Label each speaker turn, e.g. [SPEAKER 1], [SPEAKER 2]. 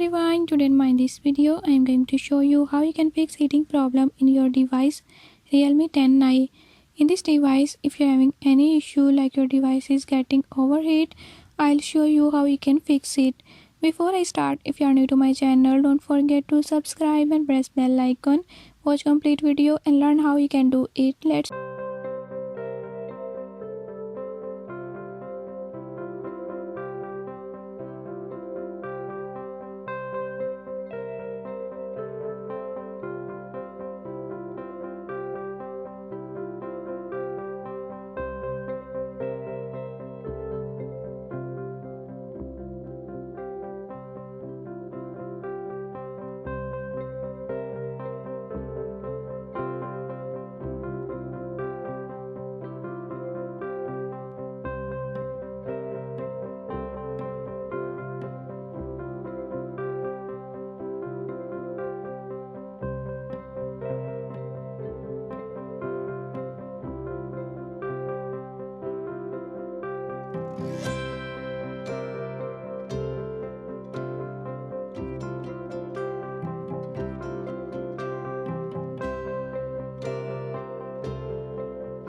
[SPEAKER 1] everyone, today in this video I am going to show you how you can fix heating problem in your device Realme 10i. In this device, if you are having any issue like your device is getting overheat, I'll show you how you can fix it. Before I start, if you are new to my channel, don't forget to subscribe and press bell icon. Watch complete video and learn how you can do it. Let's